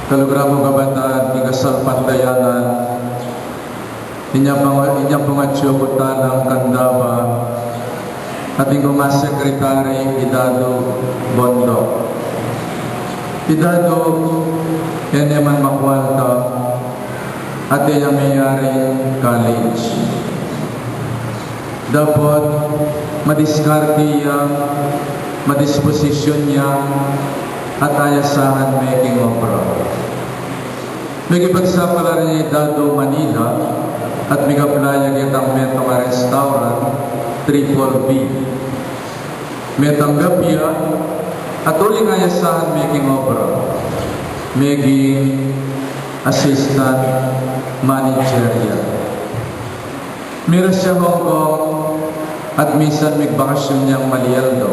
Kalugramong kabataan, igasal pantayanan, inyang pangatsyokutan ng Kandaba, ating mga sekretary, Idado Bondo. Idado, yan naman makwalta, at yung mayari college. Dapat madiskarte niya, madisposisyon niya, at ayasahan making opera. Nagipagsapalan niya Idado Manila at migaplaya kitang metong restaurant Triple B. Metang gapya at uling ayasahan making opera. Maging assistant manager niya. Mira siya Hong Kong at minsan magbakasyon niyang Malialdo.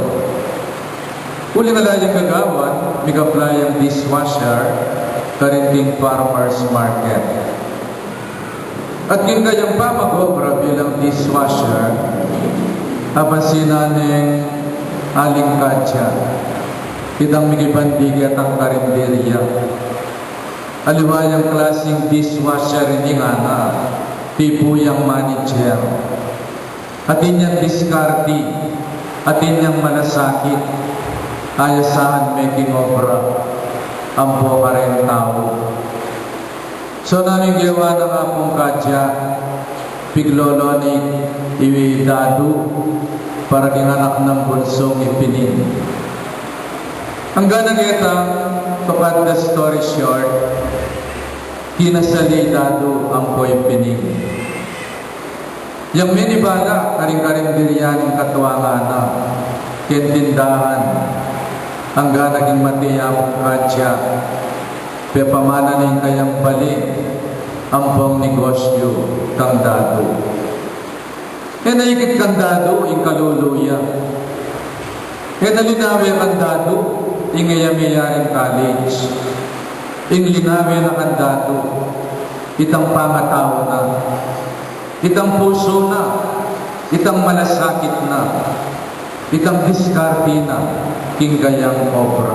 Uli nga lang yung gagawan, mig-apply ang dishwasher, karinting farmer's market. At yung kayang pamagobra bilang dishwasher, apasinaneng aling kadya, kitang migibandigat ang karinderya. Aliwayang klaseng dishwasher hindi nga na, tipuyang manager. At inyang diskardi, at inyang malasakit, ayasahan making opera ang buka rin tao. So namin gawa ng apong kadya piglolo ni Iwidado para ginganak ng bulsong ipining. Hanggang nageta, to cut the story short, kinasalidado ang po ipining. Yang minibala, karing-karing diryan ng katuwangan na kentindahan hanggang naging matiyang kadya, pepamana ng kayang balik ang pong negosyo kandado. E naikit kandado, ing kaluluya. E nalinawi kandado, ing iyamiyaring college. Ing linawi na kandado, itang pangatao na, itang puso na, itang malasakit na, itang diskarte na, kinggayang obra.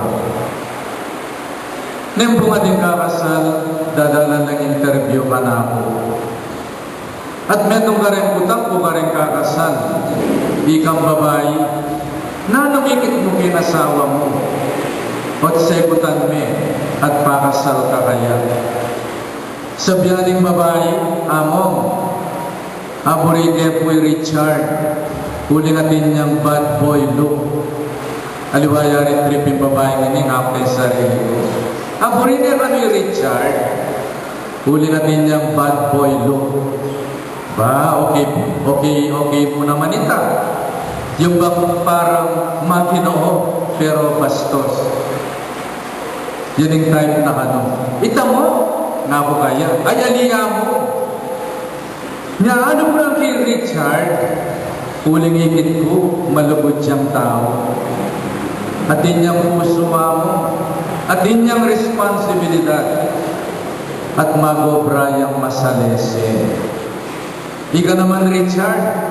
Nembong ating kakasal, dadala ng interview ka na ako. At metong kareng utang ko kareng kakasal, ikang babae, nanumikit mo kinasawa mo, at sekutan me, at pakasal ka kaya. Sabiyaning babae, among, aborite po'y Richard, uli natin niyang bad boy look. Aliwaya rin trip yung babae nga nga kay sarili ko. Aborite kami Richard, uli natin niyang bad boy look. Ba, okay po naman ita. Yung bang parang maginoo, pero bastos. Yan yung type na ano. Ita mo, nga po kaya. Ay, aliya mo. Nga, ano po lang kay Richard? Uling ikit ko, malugod siyang tao. At inyang puso mo, at inyang responsibilidad, at magobra yung masalese. Ika naman, Richard,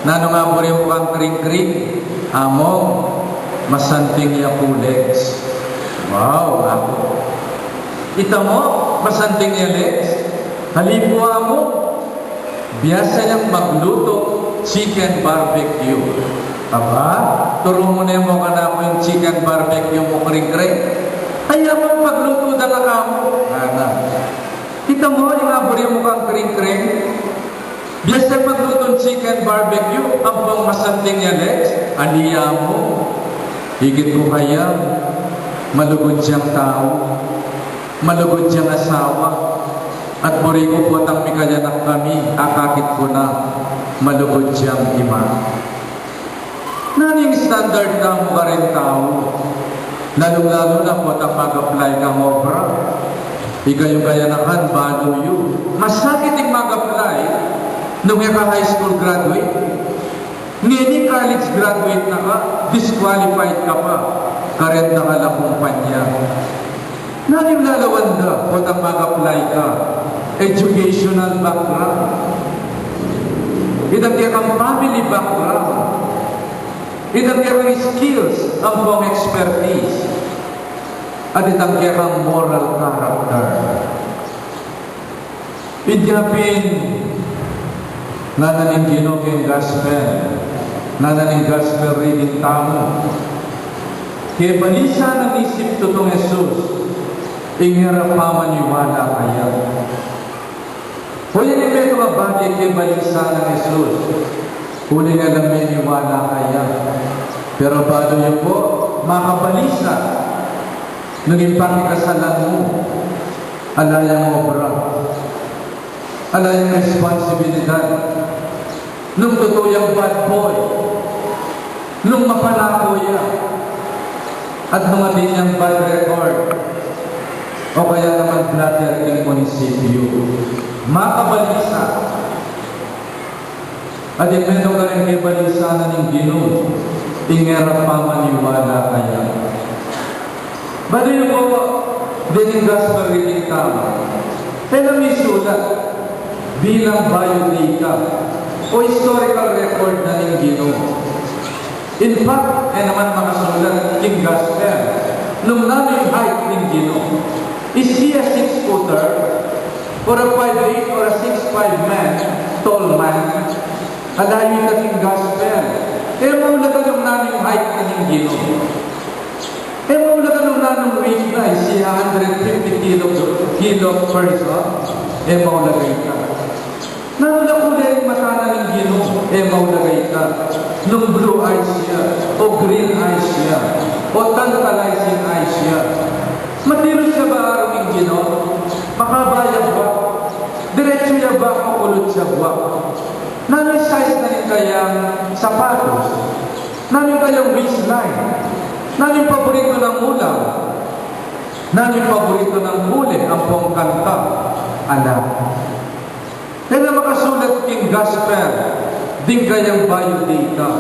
nano nga po rin mo kang kring-kring, among, masanting yakulex. Wow, ako. Ita mo, masanting yakulex, halipwa mo, biyasa niyang magluto, chicken barbecue. Aba, turo mo na mo ka na mo yung chicken barbecue mo kring-kring. Ayaw mo magluto na ka mo. Ana. Kita mo, inabori mo kang kring-kring. Biyasa magluto chicken barbecue, ang pang masanting yan aniya mo. Higit ko kaya, malugod siyang tao, malugod siyang asawa, at buri ko po tang mikayanak kami, akakit ko na, malugod siyang ima. Naning standard na mo ka rin tao, lalong-lalo na po tang mag-apply kang obra. Ikayong kayanakan, balo yun. Masakit yung mag-apply, nung ka high school graduate, ngini college graduate na ka, disqualified ka pa, karet na ka lang kumpanya. Naning lalawanda po tang mag-apply ka, educational background, idagya kang family background, idagya kang skills, ang buong expertise. at itang kayang moral character. Idyapin nga naning ginoging gospel, nga naning gospel reading tamo. Kaya balisa ng isip tutong Jesus, inghirap pa maniwala kaya. Huli ni Pedro abadi kaya balisa ng Jesus, huli nga lang maniwala kaya. Pero bago niyo po, makabalisa, nung ipakikasalan mo, alayang obra, alayang responsibilidad, nung tutuyang bad boy, nung mapalako yan, at nung atin niyang bad record, o kaya naman blatter ng munisipyo, makabalisa. At ipendo ka rin kay balisa na ng Ginoo, ingerap pa maniwala kaya. Bali po, dining gospel reading tama. Pero may sulat bilang biodata o historical record na ng Ginoo. In fact, naman makasulat ng gospel, nung namin height ng Ginoo, is he a 6-footer or a 5'8" or a 6'5" man, tall man? Halayin natin gospel. Maula ka nung namin height na ng Ginoo. Maula ka nung namin weight na, siya 150 kilo person. Maulagay ka. Naula ko na yung mata na ng Ginoo. Maulagay ka. Nung blue eyes siya, o green eyes siya, o tantalizing eyes siya. Matiro siya ba araw ng Ginoo? Makabayag ba? Diretso siya ba o kulot siya ba? Namin size na rin kayang sapatos, namin kayang waistline, namin paborito ng ulam, namin paborito ng huli, ang pong kanta, anak. Kaya makasulat king gospel, din kayang biodata.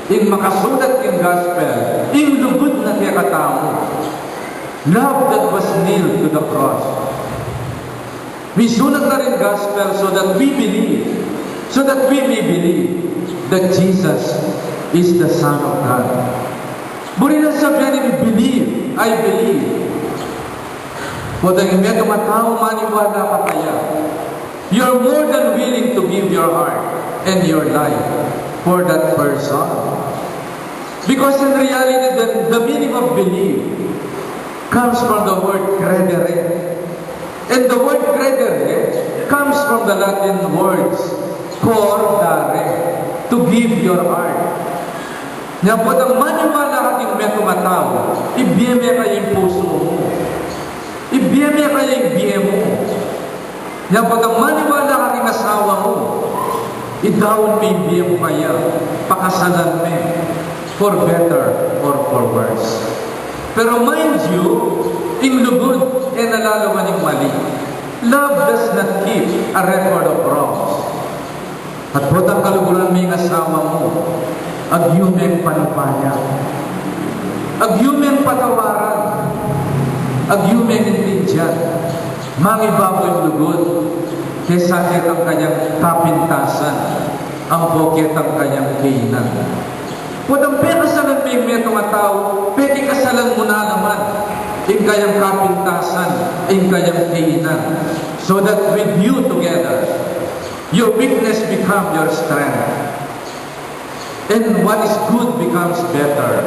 In makasulat king gospel, in lubod na kaya katamo. Love that was nailed to the cross. We sulat na rin gospel so that we believe, so that we may believe that Jesus is the Son of God. Buri na sabihin, believe, I believe. O dahil may tumatao, maniwala ka kaya. You're more than willing to give your heart and your life for that person. Because in reality, the meaning of believe comes from the word credere. And the word credere comes from the Latin words cor dare, to give your heart. Nga po, ang maniwala kating may tumatawa, ibiyeme kayo yung puso mo. Ibiyeme kayo yung biye mo. Nga po, ang maniwala kating asawa mo, idawon may biye mo kaya, pakasalan mo, for better or for worse. Pero mind you, in lugod, nalalaman yung mali. Love does not keep a record of wrongs. At potang kaluguran may asawa mo, agyumeng panupanya, agyumeng patawaran, agyumeng intindihan, mangibago yung lugod, kesa kitang kanyang kapintasan, ang bukit ang kanyang kainan. Potang pekasalan may tumatao, pwede kasalan mo na naman, in kanyang kapintasan, in kanyang kainan, so that with you together, your weakness becomes your strength. And what is good becomes better.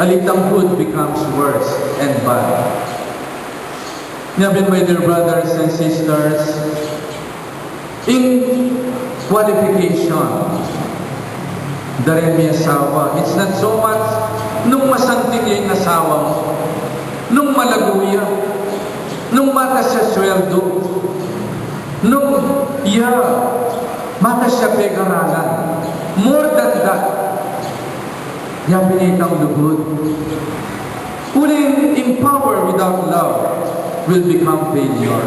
A little good becomes worse and bad. Ngayon, my dear brothers and sisters, in qualification, dari may asawa, it's not so much nung masanting yung asawa mo, nung malaguya, nung mata siya sweldo, nung mata siya pegaralan. More than that, yung pinitang lugod. Putting in power without love will become failure.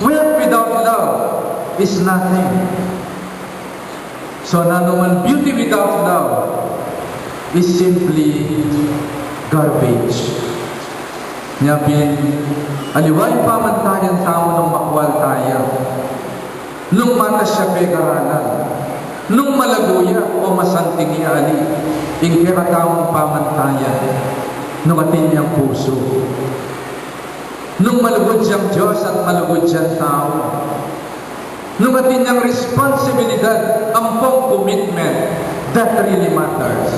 Wealth without love is nothing. So, nanuman beauty without love is simply garbage. Nyapin, aliway pamantayan tao ng makwal tayo. Nung mata siya pegaralan, nung malaguya o masanting iali, ingkira taong pamantayan. nung atin niyang puso. Nung malugod siyang Diyos at malugod siyang tao. Nung atin niyang responsibilidad, ampong commitment, that really matters.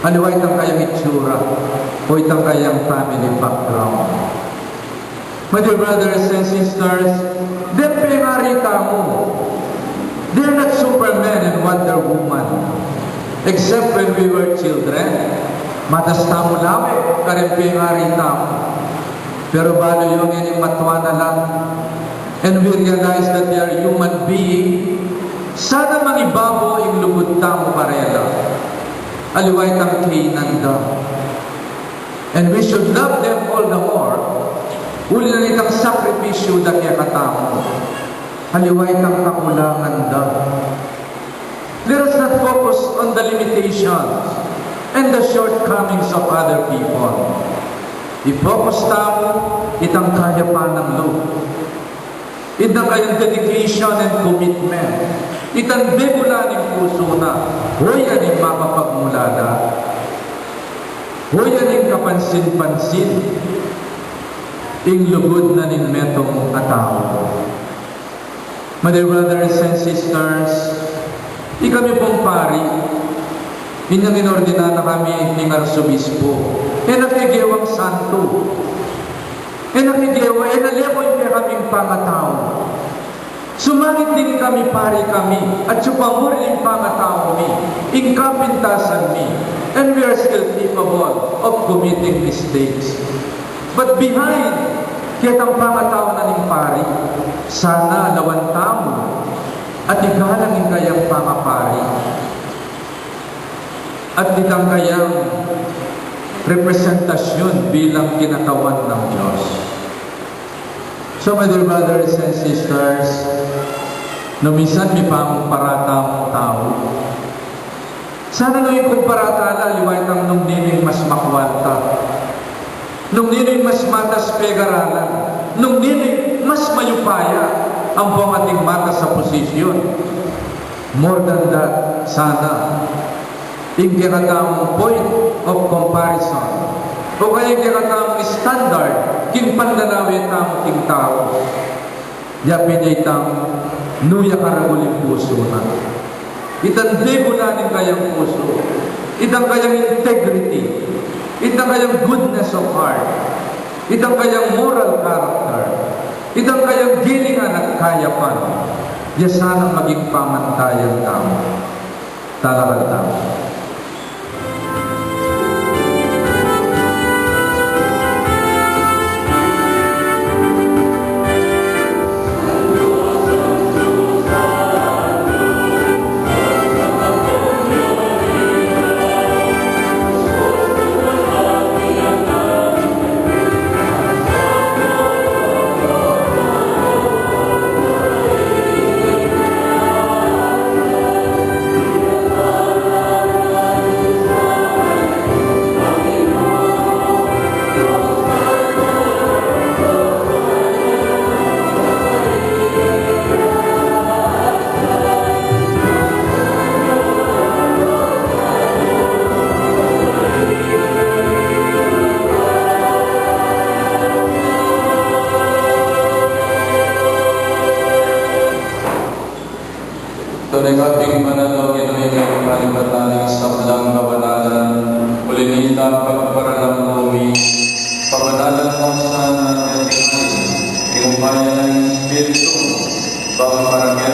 Aliwa itang kayang itsura o itang kayang family background. My dear brothers and sisters, then pengari mo. They're not Superman and Wonder Woman. Except when we were children, matas tamo lawe, karempe ngari tamo. Pero balo yung ining matwa na lang, and we realize that they are human being, sana mangibabo yung lugod tamo parela. Aliway tang kinanda. And we should love them all the more. Uli na itang sakripisyo da kaya katamo. Aliway tang kakulangan da. Let us not focus on the limitations and the shortcomings of other people. I-focus tamo itang kaya pa ng Lord. Itang kayang dedication and commitment. Itang bebula ng puso na. Huya ng makapagmulada. Huya ng kapansin-pansin. Ing lugod na ng metong atao. My dear brothers and sisters, ikami pong pari, inyang inordina na kami ng Arsobispo, nakigewang santo, nakigewa, nalemoy kaya kaming pangatao. Sumangit din kami pari kami, at supamuri yung pangatao mi, ingkapintasan mi, and we are still capable of committing mistakes. But behind, kitang pangatao na ng pari, sana lawan tamo, at igalang yung kayang pangapari, at itang kayang representasyon bilang kinatawan ng Diyos. So, my dear brothers and sisters, no minsan may pang parata mong tao, sana nung yung parata na, liway tang nung nining mas makwalta, nung nining mas matas pegaralan, nung nining mas mayupaya, ang buong ating mata sa posisyon. More than that, sana, yung kinatamong point of comparison, o kaya yung kinatamong standard, king pandanawin tamong king tao, yapin niya itang nuya karaguling puso na. Itang debulanin kayang puso, itang kayang integrity, itang kayang goodness of heart, itang kayang moral character, itang kayang gilingan at kayapan, diya sanang maging pamantayan tamo. Talagang tamo. Tunay kaping manalo, ginuhin ng kalibataning sa pulang kabanalan, ulinita pagparalang lumi, pabanalan mo sana at yung maya ng Espiritu, bang marami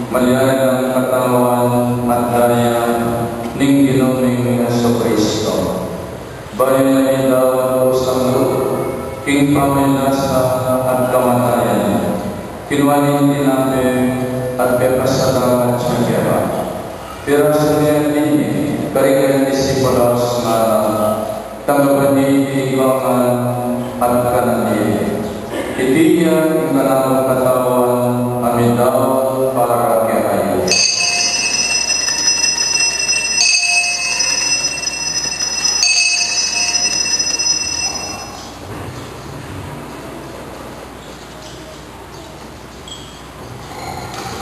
malihan ng katawan at daya ning ginuming Jesucristo. Bayan na ilaw sa mundo, king paminasa at kamatayan, kinuhanin din natin at pepasalamat sa kaya. Pero sa niyan din, karikan disipulos na tanggapan ni ibangan at kanani. Hindi yan ang kanamang katawan, amin daw para kaya.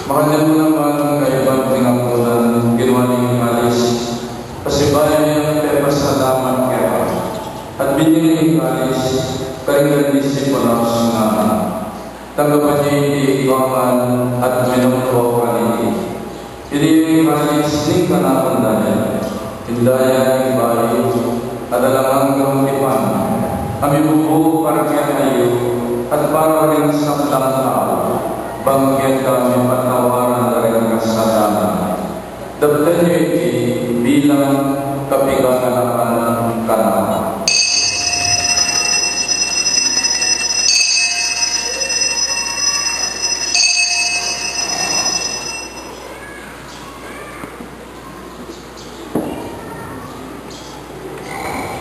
Makanya mo naman kayo ba tinangkulan, ginawa niyong alis, kasi bayan niya pepasalamat kaya. karingan disipulas nga tanggapan niya hindi ikaman at minungko kanini. Hindi halis ni kanapan daya, hindaya ni bayo, adalamang kamuntipan, kami bubuo para kayo at para rin sa katang tao, bangkit kami patawaran na rin kasalanan. Dabdan niyo iti bilang kapigangalaman kanan.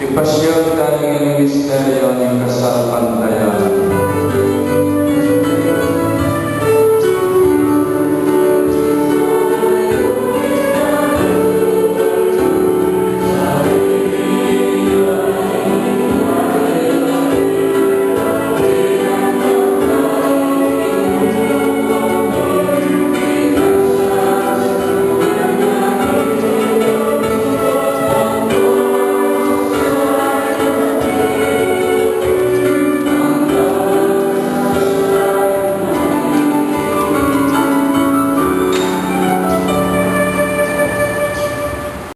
Ipasyal tayo ng misteryo ng kasal pantayan.